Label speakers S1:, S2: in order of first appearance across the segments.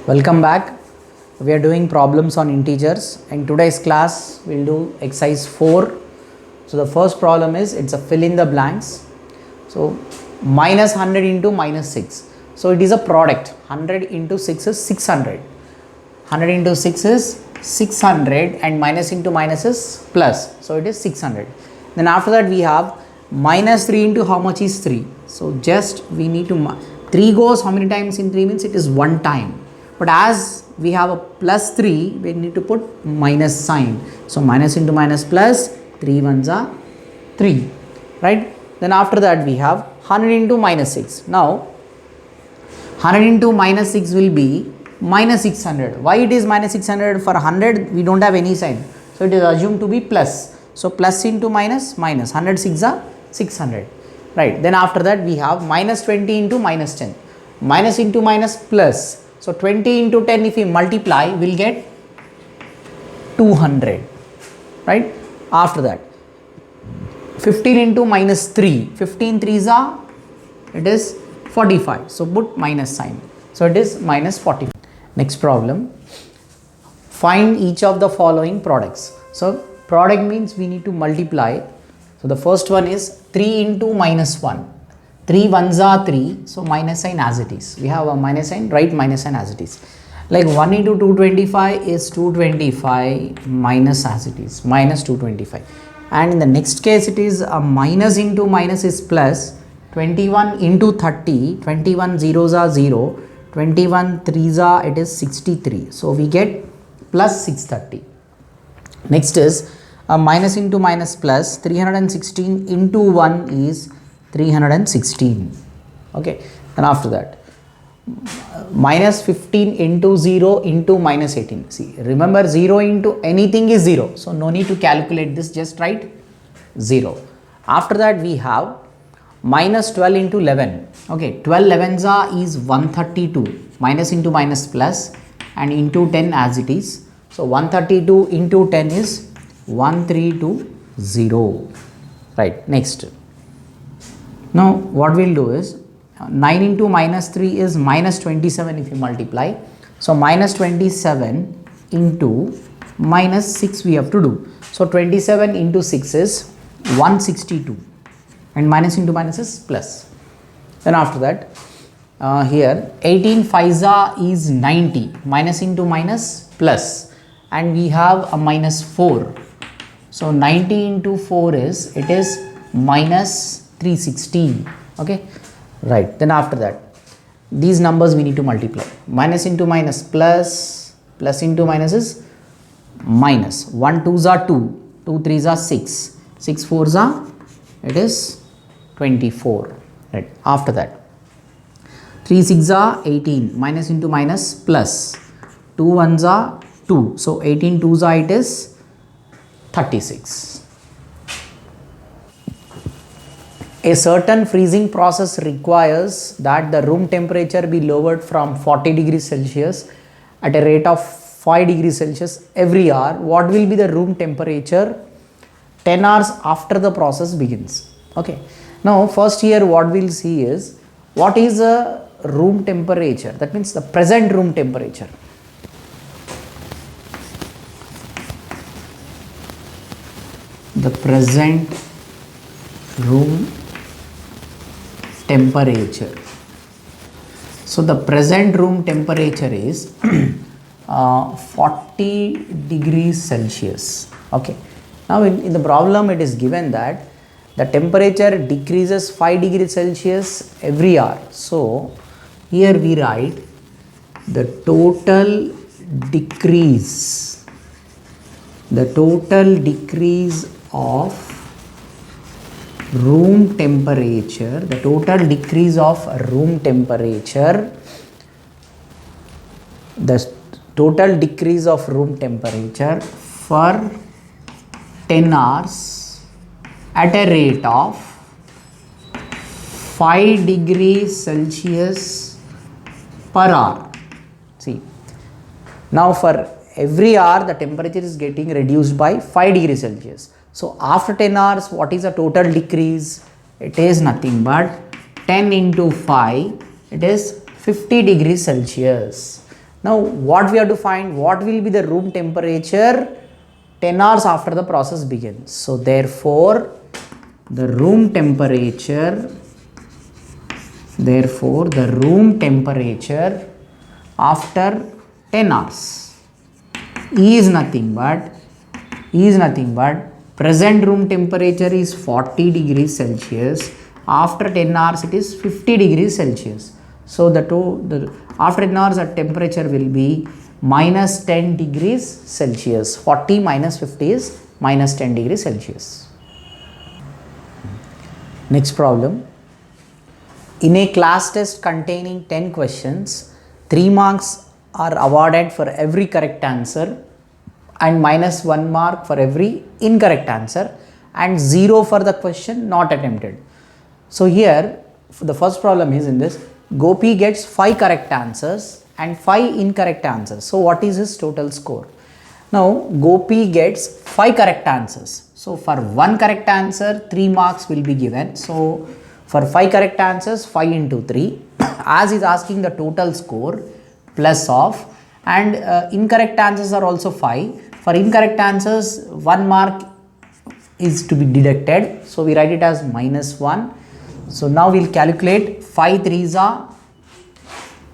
S1: Welcome back. We are doing problems on integers. In today's class, we'll do exercise 4. So the first problem is, it's a fill in the blanks. So minus 100 into minus 6. So it is a product. 100 into 6 is 600. 100 into 6 is 600 and minus into minus is plus. So it is 600. Then after that we have minus 3 into how much is 3. So just we need to 3 goes how many times in 3 means it is 1 time. But as we have a plus 3, we need to put minus sign. So minus into minus plus, 3 ones are 3, right? Then after that we have 100 into minus 6. Now 100 into minus 6 will be minus 600. Why it is minus 600? For 100 we don't have any sign. So it is assumed to be plus. So plus into minus, minus. 100 6 are 600. Right. Then after that we have minus 20 into minus 10. Minus into minus plus. So 20 into 10 if we multiply, we'll get 200. Right. After that 15 into minus 3. 15 3s are, it is 45. So put minus sign. So it is minus 45. Next problem. Find each of the following products. So product means we need to multiply. So the first one is 3 into minus 1. 3 ones are 3. So minus sign as it is. We have a minus sign, write minus sign as it is. Like 1 into 225 is 225 minus as it is, minus 225. And in the next case it is a minus into minus is plus. 21 into 30, 21 zeros are 0. 21 3s are, it is 63. So we get plus 630. Next is a minus into minus plus. 316 into 1 is 316. Okay. And after that minus 15 into 0 into minus 18. See, remember 0 into anything is 0. So no need to calculate this, just write 0. After that we have minus 12 into 11. Okay, 12 11s is 132. Minus into minus plus and into 10 as it is. So 132 into 10 is 1320. Right, next. Now what we'll do is 9 into minus 3 is minus 27 if you multiply. So minus 27 into minus 6 we have to do. So 27 into 6 is 162 and minus into minus is plus. Then after that here 18 5s is 90, minus into minus plus, and we have a minus 4. So 90 into 4 is, it is minus 316. Okay, right. Then after that these numbers we need to multiply. Minus into minus plus, plus into minus is minus. 1 2s are 2, 2 3s are 6, 6 4s are, it is 24. Right. After that 3 6s are 18, minus into minus plus, 2 1s are 2. So 18 2s are, it is 36. A certain freezing process requires that the room temperature be lowered from 40 degrees Celsius at a rate of 5 degrees Celsius every hour. What will be the room temperature 10 hours after the process begins? Okay. Now first here what we'll see is, what is a room temperature? That means the present room temperature. The present room temperature. So the present room temperature is 40 degrees Celsius. Okay. Now in the problem it is given that the temperature decreases 5 degrees Celsius every hour. So here we write the total decrease of room temperature, the total decrease of room temperature, the total decrease of room temperature for 10 hours at a rate of 5 degrees Celsius per hour. See, now for every hour the temperature is getting reduced by 5 degrees Celsius. So after 10 hours, what is the total decrease? It is nothing but 10 into 5, it is 50 degrees Celsius. Now what we have to find, what will be the room temperature 10 hours after the process begins. So therefore the room temperature after 10 hours is nothing but present room temperature is 40 degrees Celsius. After 10 hours it is 50 degrees Celsius. So after 10 hours the temperature will be minus 10 degrees Celsius. 40 minus 50 is minus 10 degrees Celsius. Next problem. In a class test containing 10 questions, 3 marks are awarded for every correct answer and minus 1 mark for every incorrect answer and 0 for the question not attempted. So here the first problem is in this, Gopi gets 5 correct answers and 5 incorrect answers. So what is his total score? Now Gopi gets 5 correct answers. So for 1 correct answer 3 marks will be given. So for 5 correct answers 5 into 3 as is asking the total score plus of, and incorrect answers are also 5. For incorrect answers 1 mark is to be deducted. So we write it as minus 1. So now we will calculate 5 3s are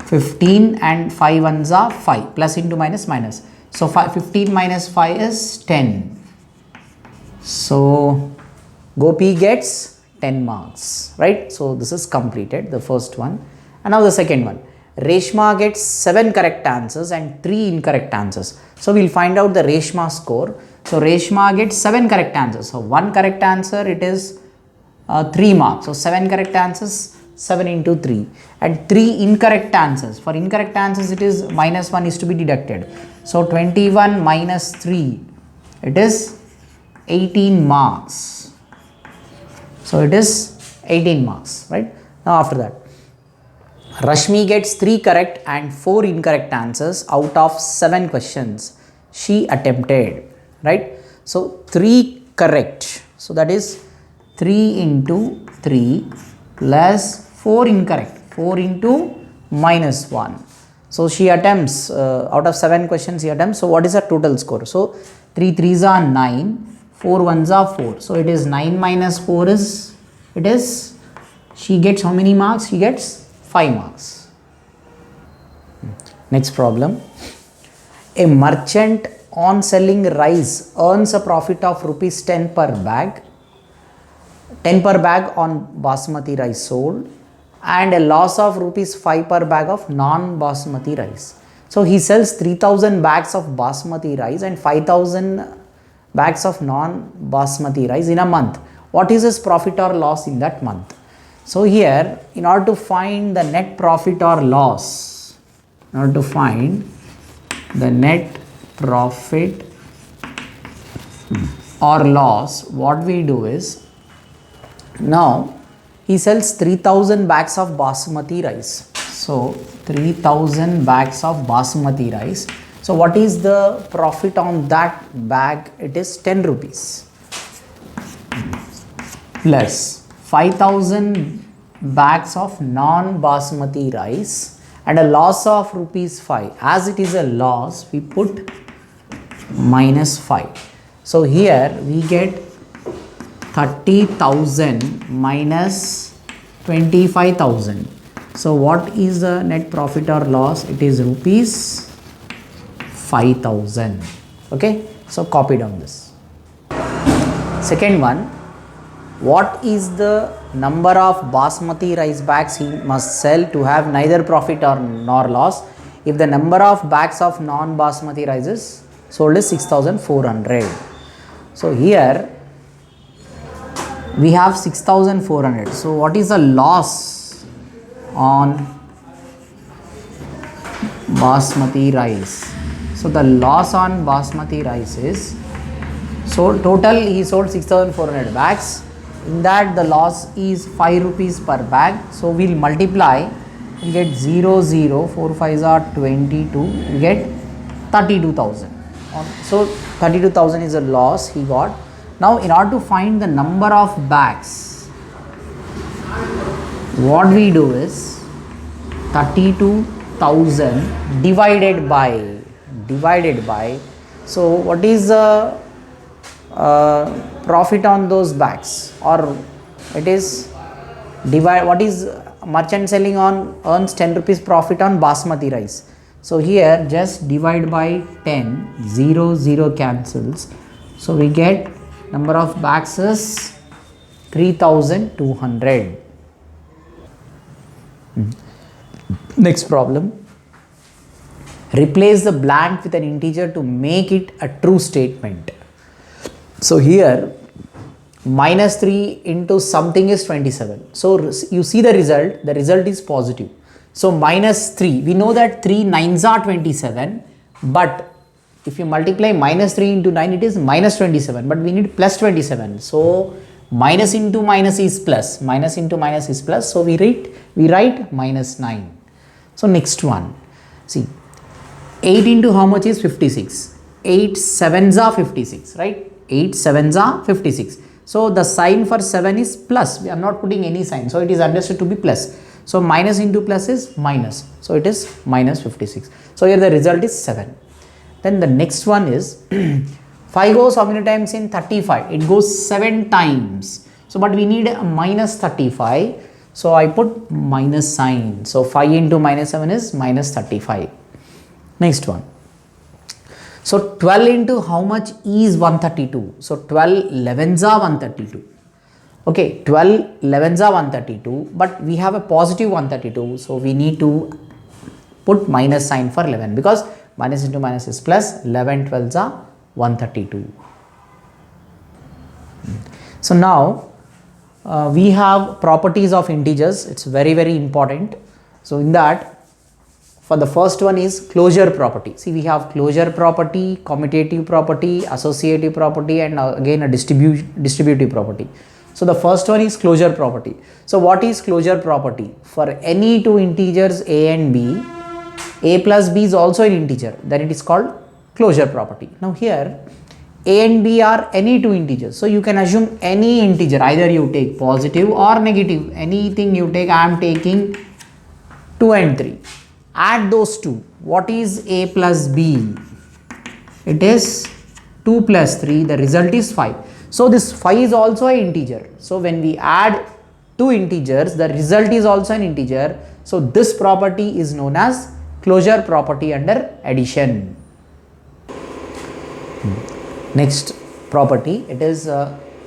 S1: 15 and 5 1s are 5, plus into minus minus. So 15 minus 5 is 10. So Gopi gets 10 marks, right? So this is completed, the first one. And now the second one. Reshma gets 7 correct answers and 3 incorrect answers. So we will find out the Reshma score. So Reshma gets 7 correct answers. So 1 correct answer it is 3 marks. So 7 correct answers, 7 into 3, and 3 incorrect answers. For incorrect answers it is minus 1 is to be deducted. So 21 minus 3 it is 18 marks. So it is 18 marks, right? Now after that, Rashmi gets 3 correct and 4 incorrect answers out of 7 questions she attempted, right? So 3 correct. So that is 3 into 3 plus 4 incorrect, 4 into minus 1. So she attempts, out of 7 questions she attempts. So what is her total score? So 3 3s are 9, 4 1s are 4. So it is 9 minus 4 is, it is, she gets how many marks? She gets 5 marks. Next problem. A merchant on selling rice earns a profit of rupees 10 per bag. 10 per bag on basmati rice sold and a loss of rupees 5 per bag of non-basmati rice. So he sells 3000 bags of basmati rice and 5000 bags of non-basmati rice in a month. What is his profit or loss in that month? So here, in order to find the net profit or loss, what we do is, now he sells 3000 bags of basmati rice. So 3000 bags of basmati rice. So what is the profit on that bag? It is 10 rupees plus 5000 bags of non-basmati rice and a loss of rupees 5. As it is a loss, we put minus 5. So here we get 30,000 minus 25,000. So what is the net profit or loss? It is rupees 5,000. Okay, so copy down this. Second one. What is the number of basmati rice bags he must sell to have neither profit or nor loss if the number of bags of non-basmati rice is sold is 6400. So here we have 6400. So what is the loss on basmati rice? So the loss on basmati rice is, so total he sold 6400 bags. In that the loss is 5 rupees per bag. So we will multiply, we get 0 0, 4 5s are 22, we get 32,000. So 32,000 is a loss he got. Now in order to find the number of bags, what we do is 32,000 1000 divided by, so what is the profit on those bags, or it is what is merchant selling on earns 10 rupees profit on basmati rice. So here just divide by 10, 0 0 cancels, so we get number of bags is 3200. Next problem, replace the blank with an integer to make it a true statement. So here minus 3 into something is 27. So you see the result is positive. So minus 3, we know that 3 9s are 27, but if you multiply minus 3 into 9, it is minus 27, but we need plus 27. So minus into minus is plus, minus into minus is plus, so we write minus 9. So next one, see 8 into how much is 56? 8 7s are 56, right? 8 7s are 56. So the sign for 7 is plus. We are not putting any sign, so it is understood to be plus. So minus into plus is minus. So it is minus 56. So here the result is 7. Then the next one is 5 goes how many times in 35? It goes 7 times. So but we need a minus 35. So I put minus sign. So 5 into minus 7 is minus 35. Next one. So 12 into how much is 132? So 12 11s are 132. Okay, 12 11s are 132, but we have a positive 132. So we need to put minus sign for 11, because minus into minus is plus, 11 12s are 132. So now we have properties of integers. It's very important. So in that, for the first one is closure property. See, we have closure property, commutative property, associative property, and again a distributive property. So the first one is closure property. So what is closure property? For any two integers a and b, a plus b is also an integer, then it is called closure property. Now here a and b are any two integers, so you can assume any integer, either you take positive or negative, anything you take. I am taking 2 and 3. Add those two. What is a plus b? It is 2 plus 3. The result is 5. So this 5 is also an integer. So when we add two integers, the result is also an integer. So this property is known as closure property under addition. Next property, it is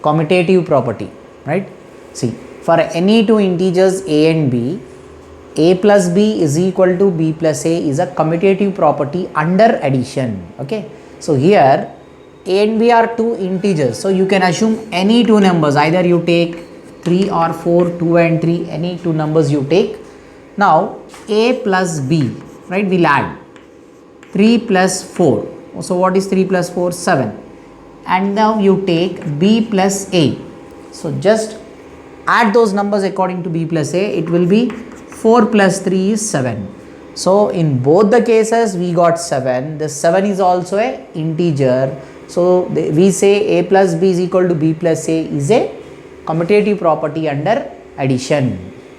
S1: commutative property, right? See, for any two integers a and b, a plus b is equal to b plus a is a commutative property under addition. Okay, so here a and b are two integers, so you can assume any two numbers, either you take 3 or 4, 2 and 3, any two numbers you take. Now a plus b, right, we'll add 3 plus 4. So what is 3 plus 4? 7. And now you take b plus a. So just add those numbers according to b plus a. It will be 4 plus 3 is 7. So in both the cases we got 7. The 7 is also a integer. So we say a plus b is equal to b plus a is a commutative property under addition.